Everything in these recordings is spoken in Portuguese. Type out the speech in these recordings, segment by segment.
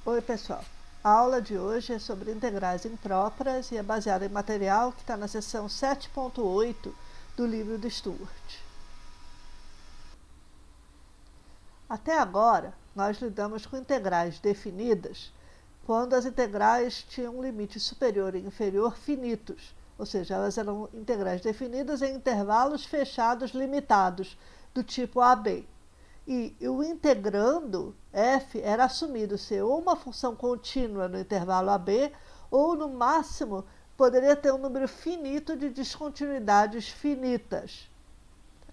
Oi, pessoal. A aula de hoje é sobre integrais impróprias e é baseada em material que está na seção 7.8 do livro de Stewart. Até agora, nós lidamos com integrais definidas quando as integrais tinham um limite superior e inferior finitos, ou seja, elas eram integrais definidas em intervalos fechados limitados, do tipo AB. E o integrando f era assumido ser ou uma função contínua no intervalo AB, ou, no máximo, poderia ter um número finito de descontinuidades finitas.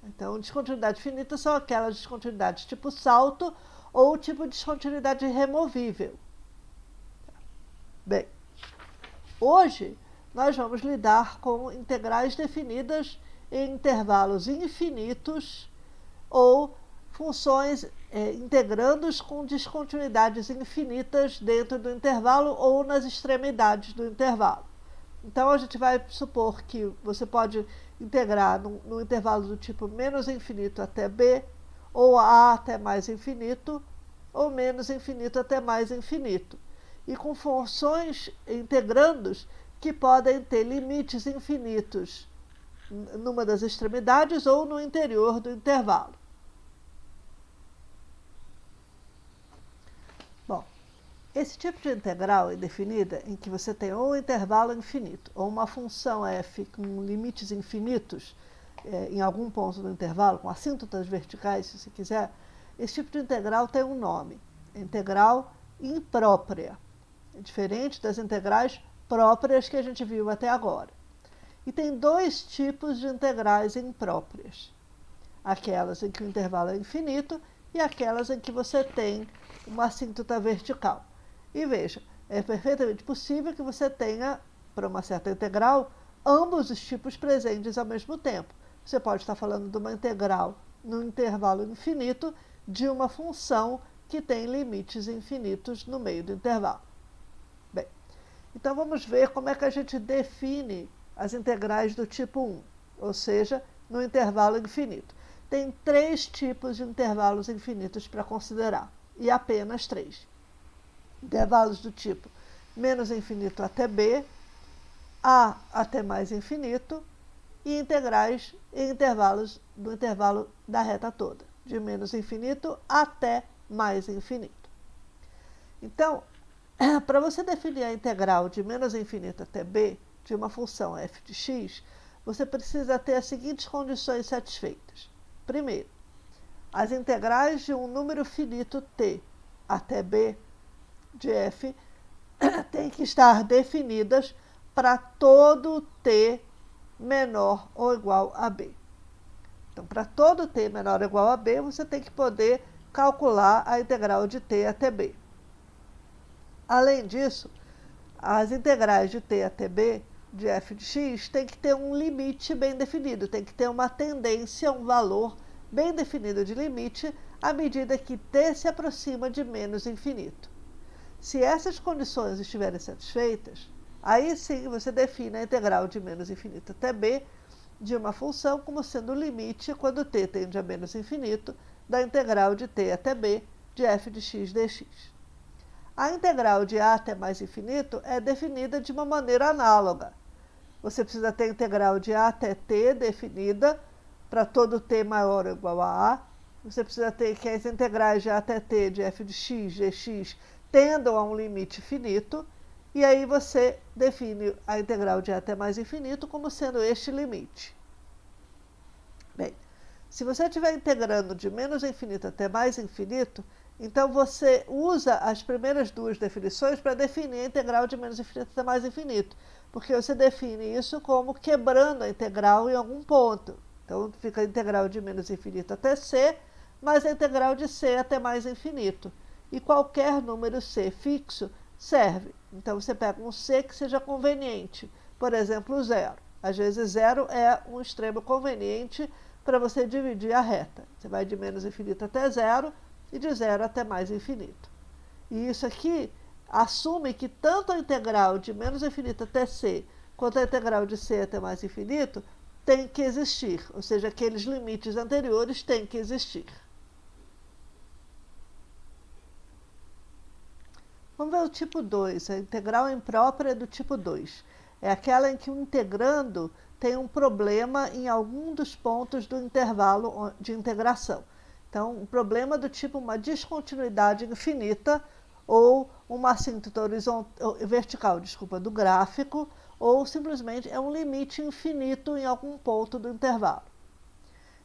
Então, descontinuidades finitas são aquelas descontinuidades tipo salto ou tipo descontinuidade removível. Bem, hoje nós vamos lidar com integrais definidas em intervalos infinitos ou funções integrandos com descontinuidades infinitas dentro do intervalo ou nas extremidades do intervalo. Então, a gente vai supor que você pode integrar no intervalo do tipo menos infinito até b, ou a até mais infinito, ou menos infinito até mais infinito. E com funções integrandos que podem ter limites infinitos numa das extremidades ou no interior do intervalo. Bom, esse tipo de integral indefinida, em que você tem ou um intervalo infinito ou uma função f com limites infinitos em algum ponto do intervalo, com assíntotas verticais, se você quiser, esse tipo de integral tem um nome, integral imprópria. É diferente das integrais próprias que a gente viu até agora. E tem dois tipos de integrais impróprias. Aquelas em que o intervalo é infinito e aquelas em que você tem uma assíntota vertical. E veja, é perfeitamente possível que você tenha, para uma certa integral, ambos os tipos presentes ao mesmo tempo. Você pode estar falando de uma integral no intervalo infinito de uma função que tem limites infinitos no meio do intervalo. Bem, então vamos ver como é que a gente define as integrais do tipo 1, ou seja, no intervalo infinito. Tem três tipos de intervalos infinitos para considerar, e apenas três. Intervalos do tipo menos infinito até b, a até mais infinito, e integrais em intervalos do intervalo da reta toda, de menos infinito até mais infinito. Então, para você definir a integral de menos infinito até b de uma função f de x, você precisa ter as seguintes condições satisfeitas. Primeiro, as integrais de um número finito t até b de f têm que estar definidas para todo t menor ou igual a b. Então, para todo t menor ou igual a b, você tem que poder calcular a integral de t até b. Além disso, as integrais de t até b de f de x têm que ter um limite bem definido, tem que ter uma tendência, um valor bem definido de limite à medida que t se aproxima de menos infinito. Se essas condições estiverem satisfeitas, aí sim você define a integral de menos infinito até b de uma função como sendo o limite, quando t tende a menos infinito, da integral de t até b de f de x dx. A integral de a até mais infinito é definida de uma maneira análoga. Você precisa ter a integral de a até t definida para todo t maior ou igual a a. Você precisa ter que as integrais de a até t de f de x dx tendam a um limite finito, e aí você define a integral de a até mais infinito como sendo este limite. Bem, se você estiver integrando de menos infinito até mais infinito, então você usa as primeiras duas definições para definir a integral de menos infinito até mais infinito, porque você define isso como quebrando a integral em algum ponto. Então fica a integral de menos infinito até c, mais a integral de c até mais infinito. E qualquer número c fixo serve. Então você pega um c que seja conveniente, por exemplo, zero. Às vezes zero é um extremo conveniente para você dividir a reta. Você vai de menos infinito até zero e de zero até mais infinito. E isso aqui assume que tanto a integral de menos infinito até c, quanto a integral de c até mais infinito, tem que existir, ou seja, aqueles limites anteriores têm que existir. Vamos ver o tipo 2, a integral imprópria do tipo 2. É aquela em que o integrando tem um problema em algum dos pontos do intervalo de integração. Então, um problema do tipo uma descontinuidade infinita ou uma assíntota vertical, do gráfico, ou simplesmente é um limite infinito em algum ponto do intervalo.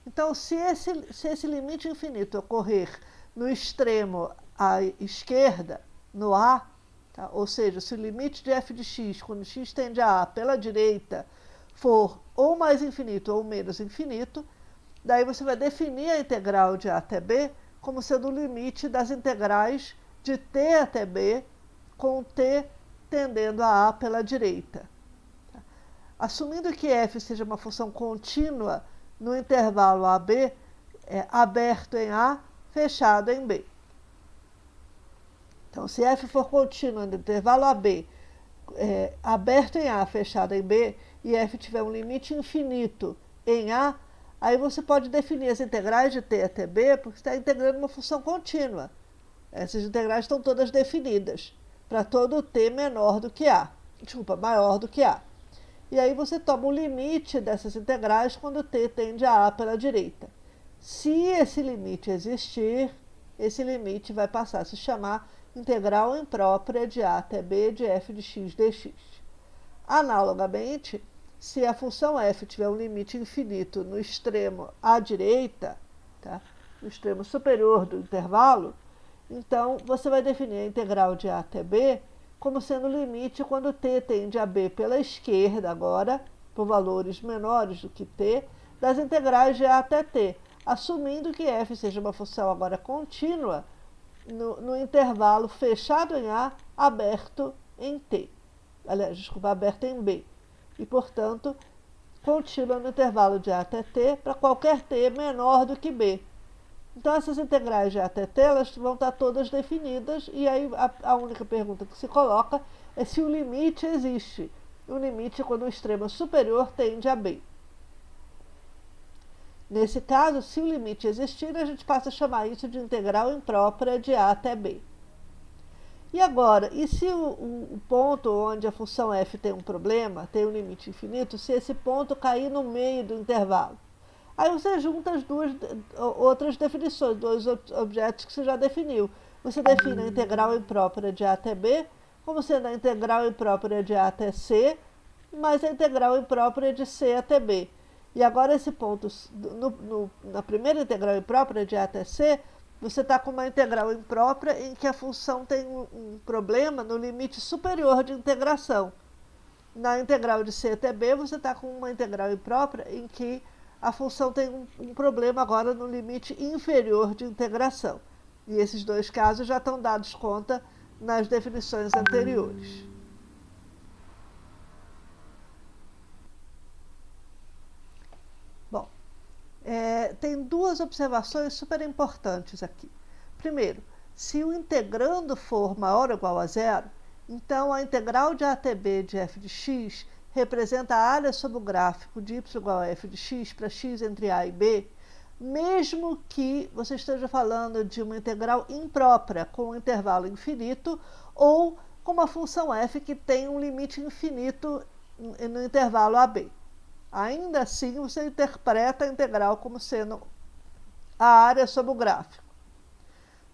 Então, se esse limite infinito ocorrer no extremo à esquerda, no A, tá? Ou seja, se o limite de f de x, quando x tende a pela direita, for ou mais infinito ou menos infinito, daí você vai definir a integral de a até b como sendo o limite das integrais de t até b, com t tendendo a pela direita. Tá? Assumindo que f seja uma função contínua no intervalo AB, aberto em A, fechado em B. Então, se f for contínua no intervalo AB, aberto em A, fechado em B, e f tiver um limite infinito em A, aí você pode definir as integrais de t até b, porque você está integrando uma função contínua. Essas integrais estão todas definidas para todo t maior do que A. E aí você toma o limite dessas integrais quando t tende a pela direita. Se esse limite existir, esse limite vai passar a se chamar integral imprópria de a até b de f de x dx. Analogamente, se a função f tiver um limite infinito no extremo à direita, tá? No extremo superior do intervalo, então você vai definir a integral de a até b como sendo o limite quando t tende a b pela esquerda agora, por valores menores do que t, das integrais de a até t, assumindo que f seja uma função agora contínua no intervalo fechado em A, aberto em T. Aberto em B. E, portanto, contínua no intervalo de A até T para qualquer T menor do que B. Então, essas integrais de A até T, elas vão estar todas definidas, e aí a única pergunta que se coloca é se o limite existe. O limite é quando o extremo superior tende a B. Nesse caso, se o limite existir, a gente passa a chamar isso de integral imprópria de A até B. E agora, e se o ponto onde a função f tem um problema, tem um limite infinito, se esse ponto cair no meio do intervalo? Aí você junta as duas outras definições, dois objetos que você já definiu. Você define a integral imprópria de A até B como sendo a integral imprópria de A até C, mais a integral imprópria de C até B. E agora esse ponto, na primeira integral imprópria de A até C, você está com uma integral imprópria em que a função tem um problema no limite superior de integração. Na integral de C até B, você está com uma integral imprópria em que a função tem um problema agora no limite inferior de integração. E esses dois casos já estão dados conta nas definições anteriores. Bom, tem duas observações super importantes aqui. Primeiro, se o integrando for maior ou igual a zero, então a integral de a até b de f de x representa a área sobre o gráfico de y igual a f de x para x entre a e b, mesmo que você esteja falando de uma integral imprópria com um intervalo infinito ou com uma função f que tem um limite infinito no intervalo ab. Ainda assim, você interpreta a integral como sendo a área sobre o gráfico.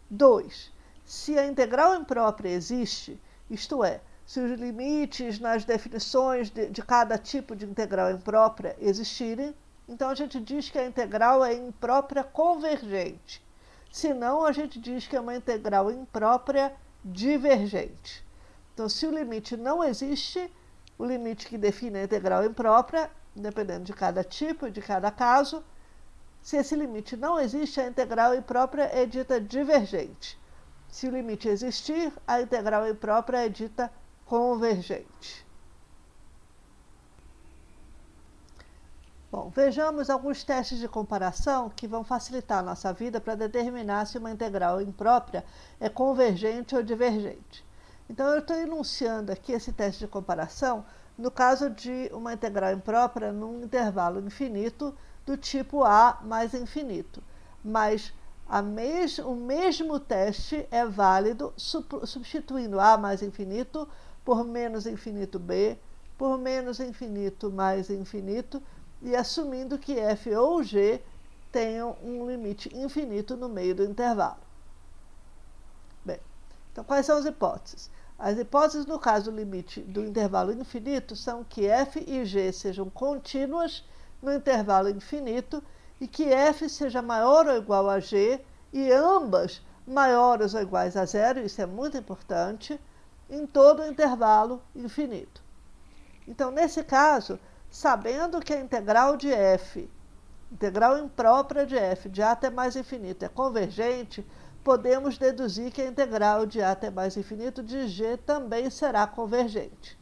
2. Se a integral imprópria existe, isto é, se os limites nas definições de cada tipo de integral imprópria existirem, então a gente diz que a integral é imprópria convergente. Se não, a gente diz que é uma integral imprópria divergente. Então, se o limite não existe, o limite que define a integral imprópria, dependendo de cada tipo e de cada caso, se esse limite não existe, a integral imprópria é dita divergente. Se o limite existir, a integral imprópria é dita convergente. Bom, vejamos alguns testes de comparação que vão facilitar a nossa vida para determinar se uma integral imprópria é convergente ou divergente. Então, eu estou enunciando aqui esse teste de comparação no caso de uma integral imprópria num intervalo infinito do tipo A mais infinito. Mas O mesmo teste é válido substituindo A mais infinito por menos infinito B, por menos infinito mais infinito, e assumindo que f ou g tenham um limite infinito no meio do intervalo. Bem, então quais são as hipóteses? As hipóteses no caso do limite do intervalo infinito são que f e g sejam contínuas no intervalo infinito e que f seja maior ou igual a g e ambas maiores ou iguais a zero, isso é muito importante, em todo o intervalo infinito. Então, nesse caso, sabendo que a integral de f, integral imprópria de f de a até mais infinito é convergente, podemos deduzir que a integral de a até mais infinito de g também será convergente.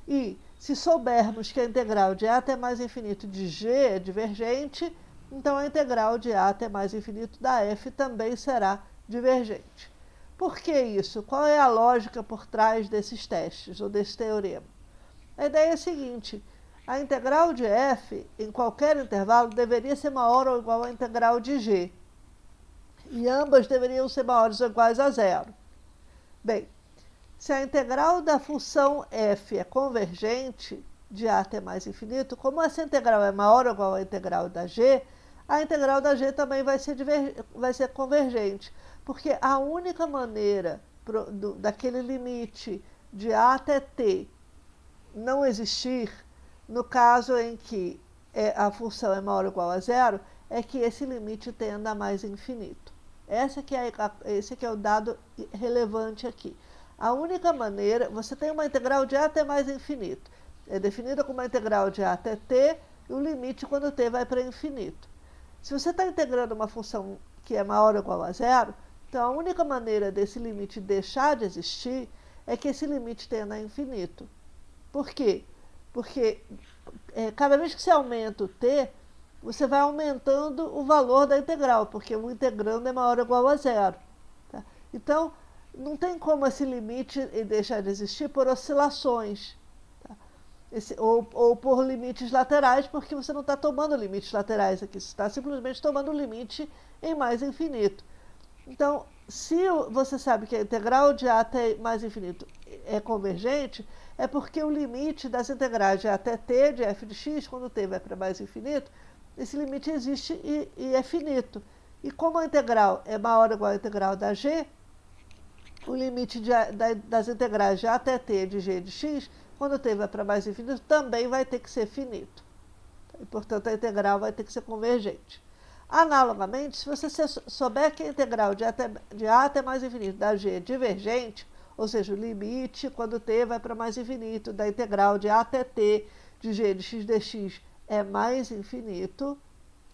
E, se soubermos que a integral de a até mais infinito de g é divergente, então a integral de a até mais infinito da f também será divergente. Por que isso? Qual é a lógica por trás desses testes ou desse teorema? A ideia é a seguinte: a integral de f em qualquer intervalo deveria ser maior ou igual à integral de g. E ambas deveriam ser maiores ou iguais a zero. Bem, se a integral da função f é convergente de a até mais infinito, como essa integral é maior ou igual à integral da g, a integral da g também vai ser convergente, porque a única maneira daquele limite de a até t não existir, no caso em que a função é maior ou igual a zero, é que esse limite tenda a mais infinito. Esse que é o dado relevante aqui. A única maneira, você tem uma integral de a até mais infinito. É definida como uma integral de a até t, e o limite quando t vai para infinito. Se você está integrando uma função que é maior ou igual a zero, então a única maneira desse limite deixar de existir é que esse limite tenda a infinito. Por quê? Porque cada vez que você aumenta o t, você vai aumentando o valor da integral, porque o integrando é maior ou igual a zero. Tá? Então, não tem como esse limite deixar de existir por oscilações. Tá? Ou por limites laterais, porque você não está tomando limites laterais aqui, você está simplesmente tomando o limite em mais infinito. Então, se você sabe que a integral de a até mais infinito é convergente, é porque o limite das integrais de a até t de f de x, quando t vai para mais infinito, esse limite existe e é finito. E como a integral é maior ou igual à integral da g, o limite das integrais de a até t de g de x, quando t vai para mais infinito, também vai ter que ser finito. E, portanto, a integral vai ter que ser convergente. Analogamente, se você souber que a integral de a até mais infinito da g é divergente, ou seja, o limite, quando t vai para mais infinito, da integral de a até t de g de x dx é mais infinito,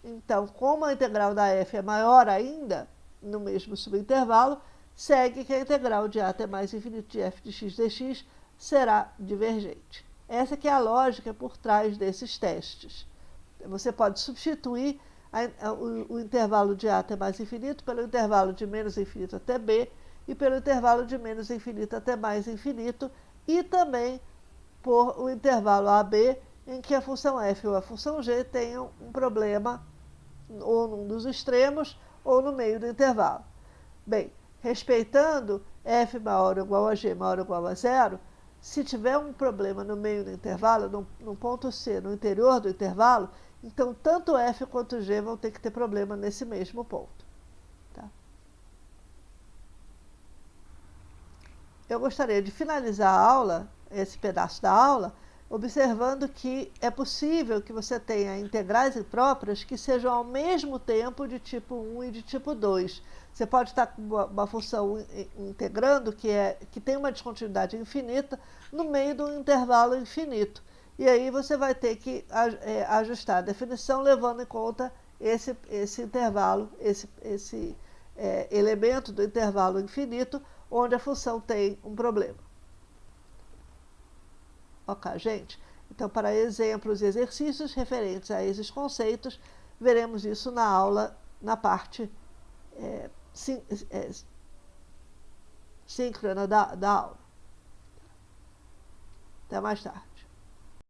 então, como a integral da f é maior ainda, no mesmo subintervalo, segue que a integral de a até mais infinito de f de x dx será divergente. Essa que é a lógica por trás desses testes. Você pode substituir o intervalo de a até mais infinito pelo intervalo de menos infinito até b e pelo intervalo de menos infinito até mais infinito e também por o intervalo AB em que a função f ou a função g tenham um problema ou num dos extremos ou no meio do intervalo. Bem, respeitando f maior ou igual a g maior ou igual a zero, se tiver um problema no meio do intervalo, no ponto C, no interior do intervalo, então tanto f quanto g vão ter que ter problema nesse mesmo ponto. Tá? Eu gostaria de finalizar a aula, esse pedaço da aula, observando que é possível que você tenha integrais impróprias que sejam ao mesmo tempo de tipo 1 e de tipo 2. Você pode estar com uma função integrando que tem uma descontinuidade infinita no meio de um intervalo infinito. E aí você vai ter que ajustar a definição levando em conta esse intervalo, esse elemento do intervalo infinito, onde a função tem um problema. Ok, gente? Então, para exemplos e exercícios referentes a esses conceitos, veremos isso na aula, na parte síncrona da aula. Até mais tarde.